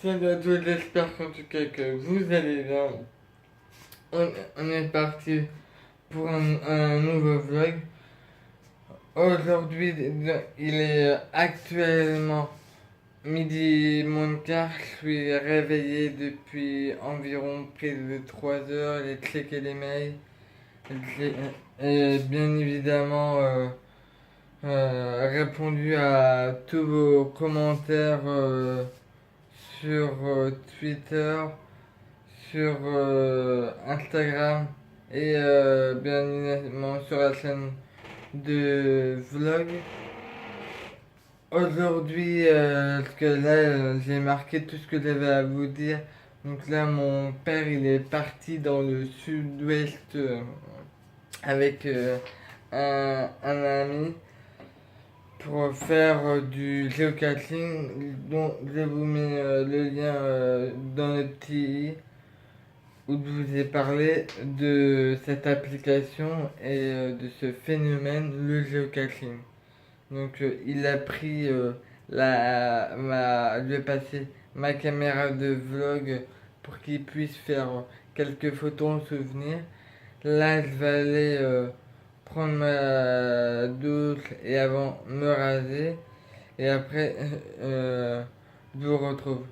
Salut à tous, j'espère qu'en tout cas que vous allez bien. On est parti pour un nouveau vlog. Aujourd'hui, il est actuellement midi moins le quart. Je suis réveillé depuis environ près de 3 heures. J'ai checké les mails. Et bien évidemment répondu à tous vos commentaires sur Twitter, sur Instagram et bien évidemment sur la chaîne de vlog. Aujourd'hui, parce que là j'ai marqué tout ce que j'avais à vous dire. Donc là mon père il est parti dans le sud-ouest avec un ami pour faire du geocaching. Donc je vous mets le lien dans le petit i où je vous ai parlé de cette application et de ce phénomène, le geocaching. Donc il a pris je vais passer ma caméra de vlog pour qu'il puisse faire quelques photos en souvenir. Là je vais aller prendre ma douche et avant me raser. Et après je vous retrouve.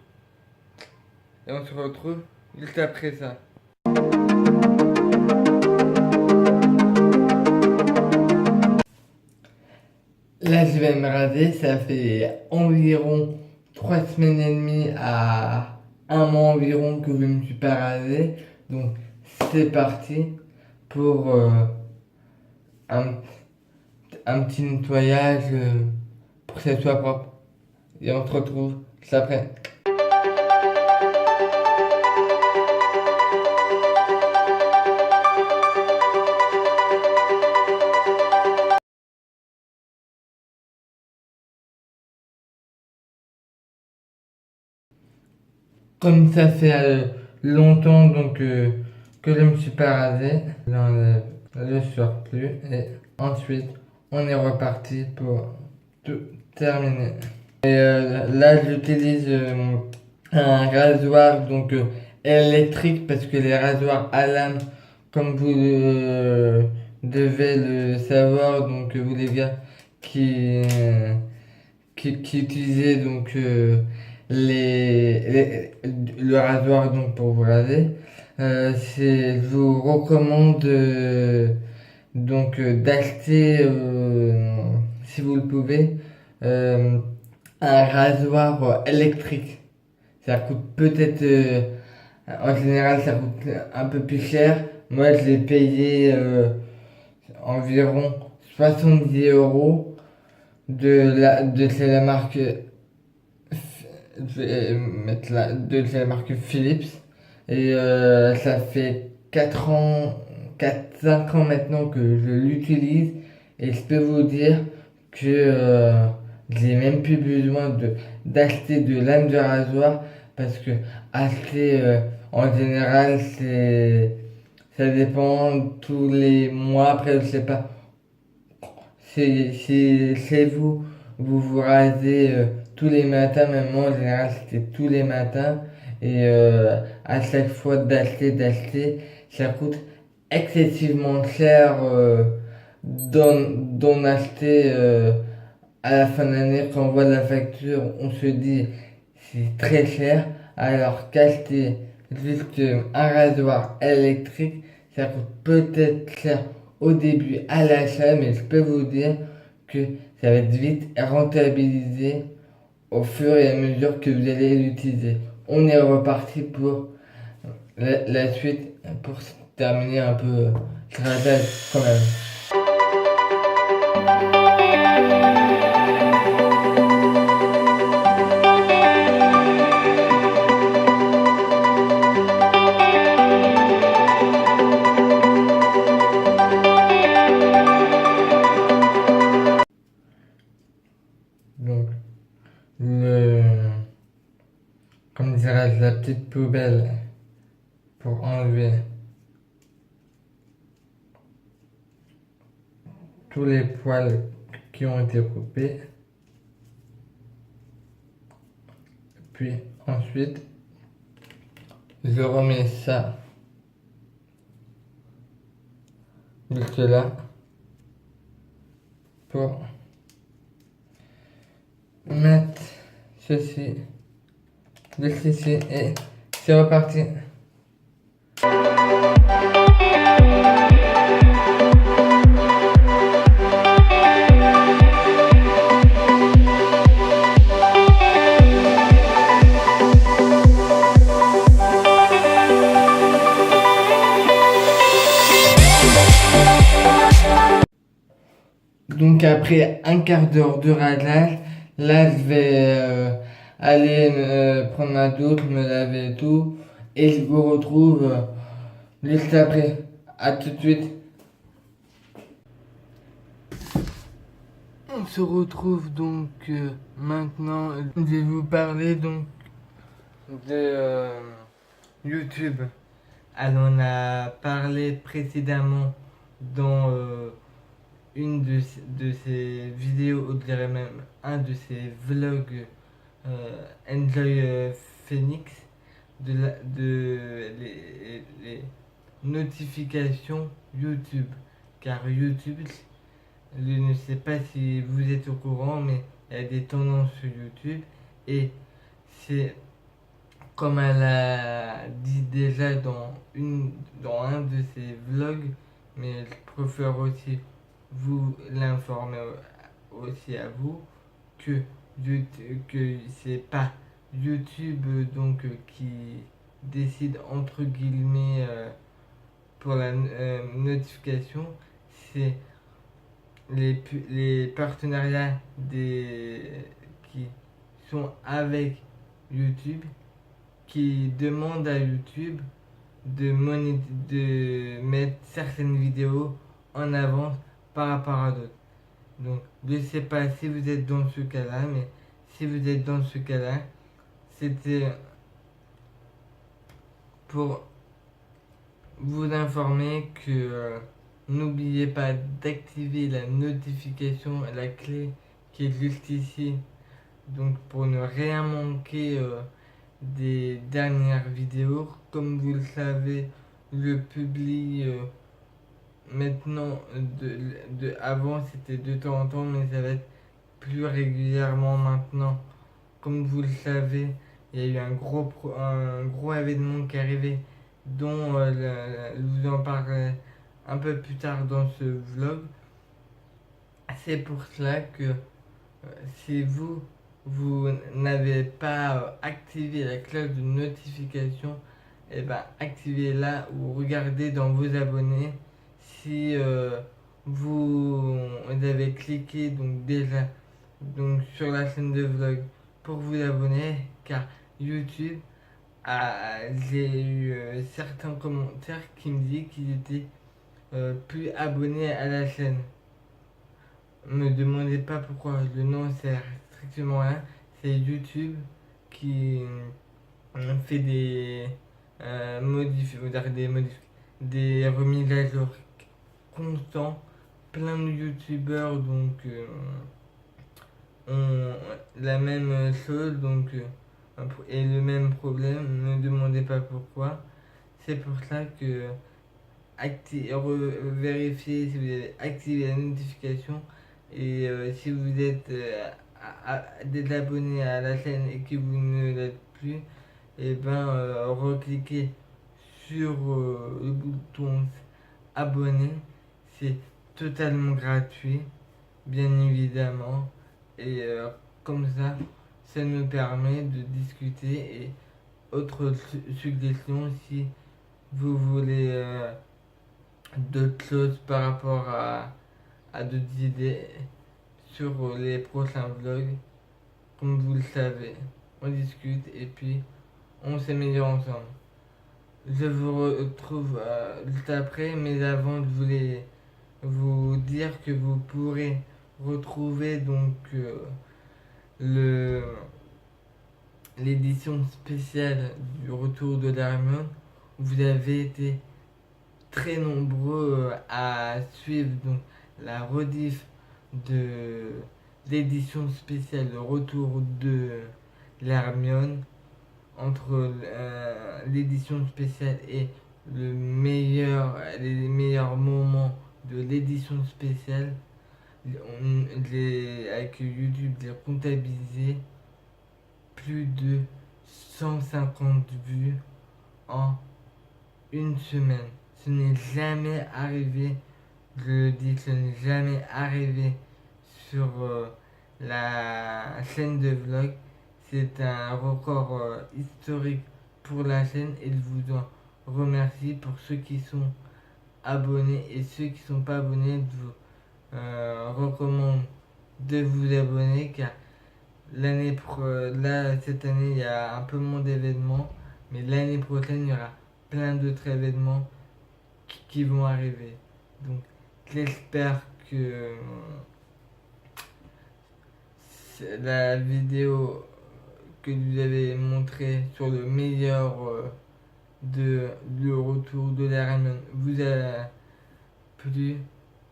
Et on se retrouve juste après ça. Là, je vais me raser, ça fait environ 3 semaines et demie à un mois environ que je ne me suis pas rasé. Donc, c'est parti pour un, un petit nettoyage pour que ça soit propre. Et on se retrouve juste après. Comme ça fait longtemps que je ne me suis pas rasé, j'enlève le surplus et ensuite on est reparti pour tout terminer. Et là j'utilise un rasoir électrique parce que les rasoirs à lame, comme vous devez le savoir, donc vous les gars qui utilisaient le rasoir pour vous raser, je vous recommande d'acheter si vous le pouvez euh, un rasoir électrique. Ça coûte peut-être en général ça coûte un peu plus cher. Moi je l'ai payé environ 70 € c'est la marque je vais mettre de la marque Philips et ça fait 4 ans 4-5 ans maintenant que je l'utilise et je peux vous dire que j'ai même plus besoin d'acheter de lame de rasoir parce que acheter en général ça dépend tous les mois. Après je sais pas, c'est vous, vous vous rasez tous les matins. Même moi en général c'était tous les matins et à chaque fois d'acheter ça coûte excessivement cher d'en acheter à la fin de l'année. Quand on voit la facture on se dit c'est très cher, alors qu'acheter juste un rasoir électrique ça coûte peut-être cher au début à l'achat, mais je peux vous dire que ça va être vite rentabilisé au fur et à mesure que vous allez l'utiliser. On est reparti pour la suite pour terminer un peu ce rappel quand même. Donc, comme dirais-je, la petite poubelle pour enlever tous les poils qui ont été coupés. Puis ensuite, je remets ça juste là pour mettre ceci juste ici et c'est reparti. Donc après un quart d'heure de réglage, là je vais aller prendre ma douche, me laver et tout, et je vous retrouve juste après. À tout de suite. On se retrouve donc maintenant. Je vais vous parler donc de YouTube. Alors on a parlé précédemment dans une de ces vidéos, ou je dirais même un de ces vlogs Enjoy Phoenix, les notifications YouTube. Car YouTube, je ne sais pas si vous êtes au courant, mais il y a des tendances sur YouTube et c'est comme elle a dit déjà dans un de ses vlogs, mais je préfère aussi vous l'informer aussi à vous que, que c'est pas YouTube donc qui décide entre guillemets pour la notification, c'est les partenariats qui sont avec YouTube qui demandent à YouTube de mettre certaines vidéos en avance par rapport à d'autres. Donc, je ne sais pas si vous êtes dans ce cas-là, mais si vous êtes dans ce cas-là, c'était pour vous informer que n'oubliez pas d'activer la notification, la clé qui est juste ici, donc pour ne rien manquer des dernières vidéos. Comme vous le savez, je publie maintenant, avant c'était de temps en temps, mais ça va être plus régulièrement maintenant. Comme vous le savez, il y a eu un gros événement qui est arrivé, dont je vous en parlerai un peu plus tard dans ce vlog. C'est pour cela que si vous n'avez pas activé la cloche de notification, et ben activez-la ou regardez dans vos abonnés si vous avez cliqué donc déjà donc sur la chaîne de vlog pour vous abonner, car YouTube j'ai eu certains commentaires qui me disaient qu'ils étaient plus abonnés à la chaîne. Me demandez pas pourquoi, le nom sert strictement à rien. C'est YouTube qui fait des remises à jour constants. Plein de youtubeurs donc ont la même chose donc et le même problème. Ne me demandez pas pourquoi. C'est pour ça que vérifiez si vous avez activé la notification. Et si vous êtes désabonné à la chaîne et que vous ne l'êtes plus, et ben recliquez sur le bouton abonner. C'est totalement gratuit, bien évidemment. Et comme ça nous permet de discuter et autres suggestions si vous voulez d'autres choses par rapport à d'autres idées sur les prochains vlogs. Comme vous le savez, on discute et puis on s'améliore ensemble. Je vous retrouve juste après, mais avant je voulais vous dire que vous pourrez retrouver donc l'édition spéciale du retour de l'Hermione. Vous avez été très nombreux à suivre donc la rediff de l'édition spéciale, le retour de l'Hermione. entre l'édition spéciale et les meilleurs moments de l'édition spéciale, avec YouTube, j'ai comptabilisé plus de 150 vues en une semaine. Ce n'est jamais arrivé, je le dis, ce n'est jamais arrivé sur la chaîne de vlog. C'est un record historique pour la chaîne et je vous en remercie. Pour ceux qui sont abonnés et ceux qui ne sont pas abonnés, je vous recommande de vous abonner car là, cette année, il y a un peu moins d'événements, mais l'année prochaine, il y aura plein d'autres événements qui vont arriver. Donc, j'espère que la vidéo que je vous avez montrée sur le meilleur le retour de la Ramen vous a plu.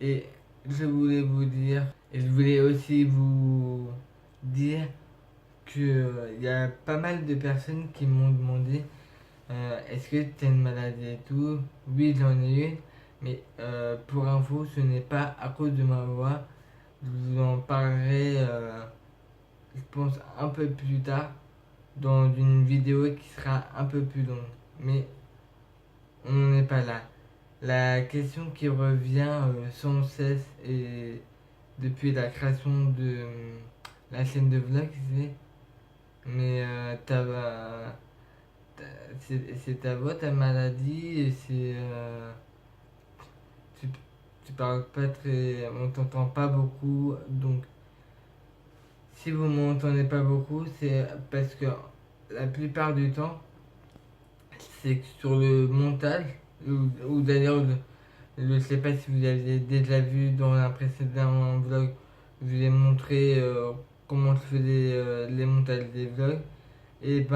Et je voulais vous dire, et je voulais aussi vous dire que il y a pas mal de personnes qui m'ont demandé est-ce que tu as une maladie et tout. Oui, j'en ai une, mais pour info, ce n'est pas à cause de ma voix. Je vous en parlerai, je pense, un peu plus tard dans une vidéo qui sera un peu plus longue. Mais on n'en est pas là. La question qui revient sans cesse et depuis la création de la chaîne de vlog, c'est mais c'est ta voix, ta maladie, et tu, tu parles pas très, on t'entend pas beaucoup, donc si vous m'entendez pas beaucoup, c'est parce que la plupart du temps, c'est que sur le montage, ou d'ailleurs, je ne sais pas si vous avez déjà vu dans un précédent vlog, je vous ai montré comment je faisais les montages des vlogs, et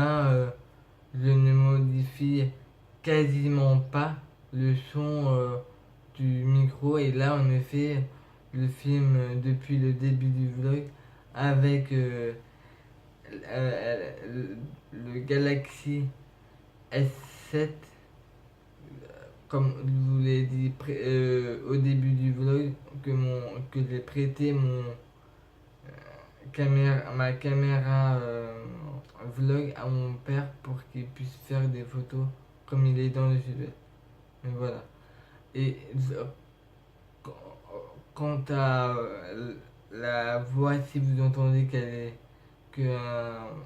je ne modifie quasiment pas le son du micro. Et là, en effet, le film depuis le début du vlog avec le Galaxy S7, comme je vous l'ai dit au début du vlog, que j'ai prêté ma caméra vlog à mon père pour qu'il puisse faire des photos comme il est dans le sud. Mais voilà. Et quant à la voix, si vous entendez elle est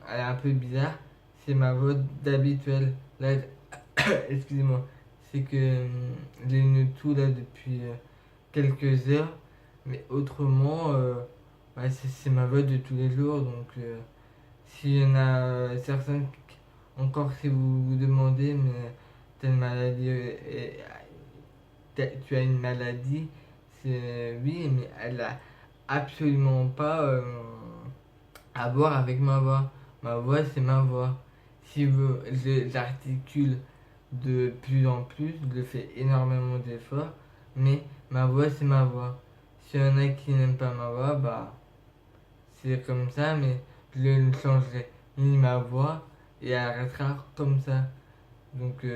un peu bizarre, c'est ma voix d'habituelle. Là, excusez-moi, c'est que j'ai une toux là depuis quelques heures, mais autrement, ouais, c'est ma voix de tous les jours. Donc, s'il y en a certains, encore si vous vous demandez, mais telle maladie, tu as une maladie, c'est oui, mais elle a absolument pas à voir avec ma voix. Ma voix, c'est ma voix. Si j'articule de plus en plus, je fais énormément d'efforts, mais ma voix, c'est ma voix. S'il y en a qui n'aiment pas ma voix, bah c'est comme ça, mais je ne changerai ni ma voix et elle restera comme ça. Donc,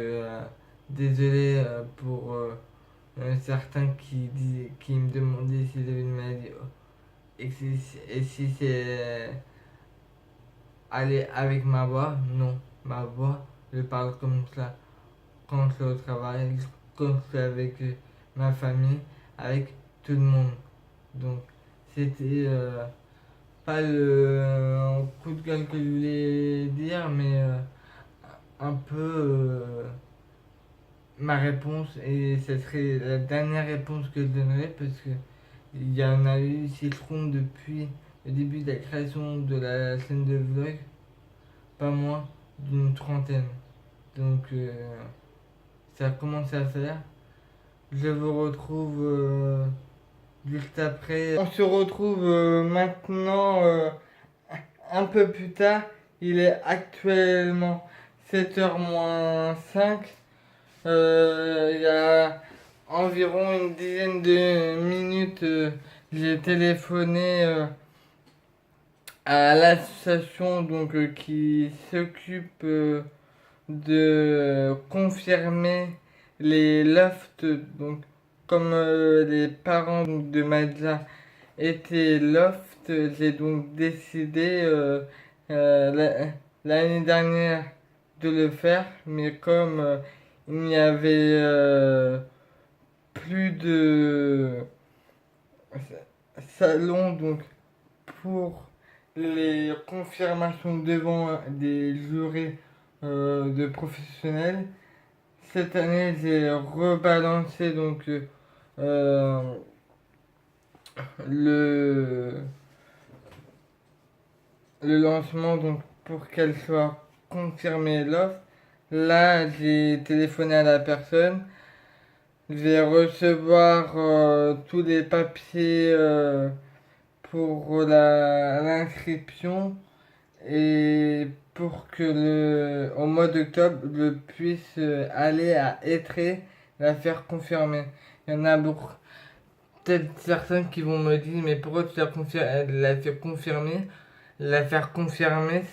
désolé pour certains qui me demandaient si j'avais une maladie et si c'est aller avec ma voix. Non, ma voix, je parle comme ça quand je suis au travail, quand je suis avec ma famille, avec tout le monde. Donc, c'était pas le coup de gueule que je voulais dire, mais un peu ma réponse, et ce serait la dernière réponse que je donnerai parce que il y en a eu, si je compte, depuis le début de la création de la chaîne de vlog, pas moins d'une trentaine. Donc ça commence à faire. Je vous retrouve juste après. On se retrouve maintenant un peu plus tard. Il est actuellement 7h moins 5. Il y a environ une dizaine de minutes, j'ai téléphoné à l'association qui s'occupe de confirmer les lofts. Donc, comme les parents de Madja étaient loft, j'ai donc décidé l'année dernière de le faire, mais comme il n'y avait plus de salon pour les confirmations devant des jurés de professionnels. Cette année, j'ai rebalancé euh, le, le lancement pour qu'elle soit confirmée l'offre. Là, j'ai téléphoné à la personne. Je vais recevoir tous les papiers pour l'inscription et pour que au mois d'octobre, je puisse aller à Étré la faire confirmer. Il y en a beaucoup, peut-être certains qui vont me dire, mais pourquoi tu la fais confirmer? La faire confirmer,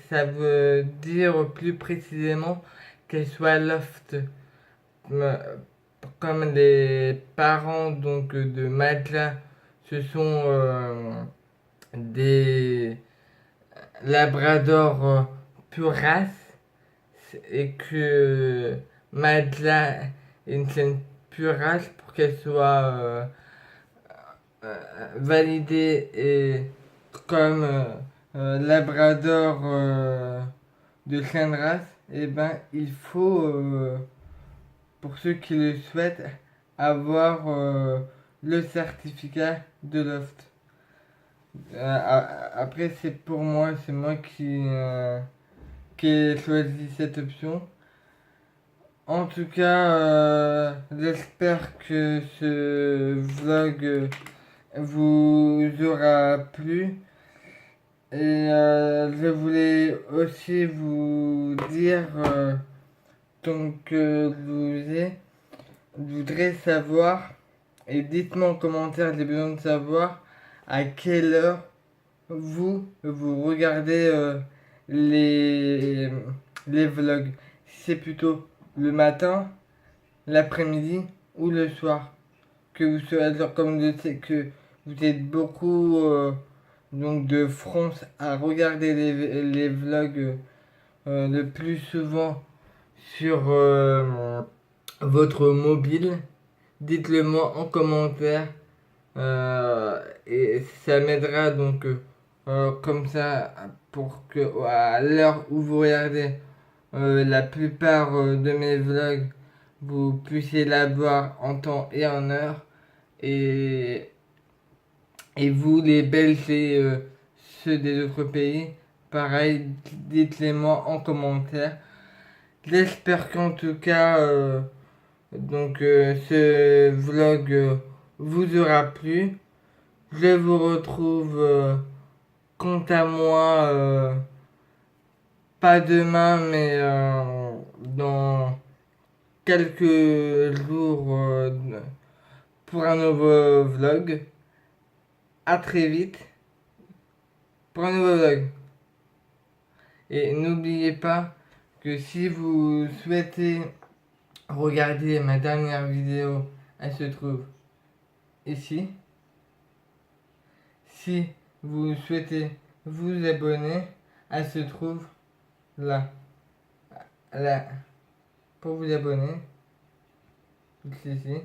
ça veut dire plus précisément qu'elle soit loft. Me- Comme les parents de Madla, ce sont des labradors pure race et que Madla est une chienne pure race pour qu'elle soit validée et comme labrador de chien de race, et ben il faut pour ceux qui le souhaitent avoir le certificat de loft. Après c'est pour moi, c'est moi qui ai choisi cette option. En tout cas, j'espère que ce vlog vous aura plu. Et je voulais aussi vous dire je voudrais savoir, et dites-moi en commentaire, j'ai besoin de savoir à quelle heure vous regardez les, les vlogs. Si c'est plutôt le matin, l'après-midi ou le soir. Que vous soyez, comme je sais que vous êtes beaucoup de France à regarder les vlogs le plus souvent sur votre mobile, dites-le moi en commentaire et ça m'aidera comme ça pour que à l'heure où vous regardez la plupart de mes vlogs, vous puissiez la voir en temps et en heure et, et vous les Belges et ceux des autres pays, pareil, dites-les moi en commentaire. J'espère qu'en tout cas ce vlog vous aura plu. Je vous retrouve quant à moi pas demain mais dans quelques jours pour un nouveau vlog. À très vite pour un nouveau vlog. Et n'oubliez pas que si vous souhaitez regarder ma dernière vidéo, elle se trouve ici. Si vous souhaitez vous abonner, elle se trouve là. Là. Pour vous abonner, ici.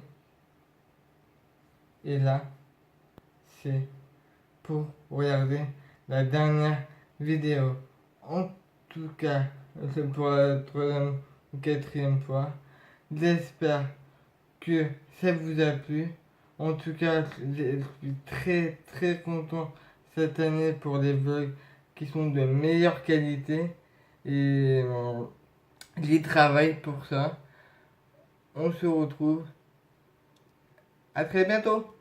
Et là, c'est pour regarder la dernière vidéo. En tout cas, c'est pour la troisième ou quatrième fois. J'espère que ça vous a plu. En tout cas, je suis très très content cette année pour les vlogs qui sont de meilleure qualité. Et j'y travaille pour ça. On se retrouve. À très bientôt.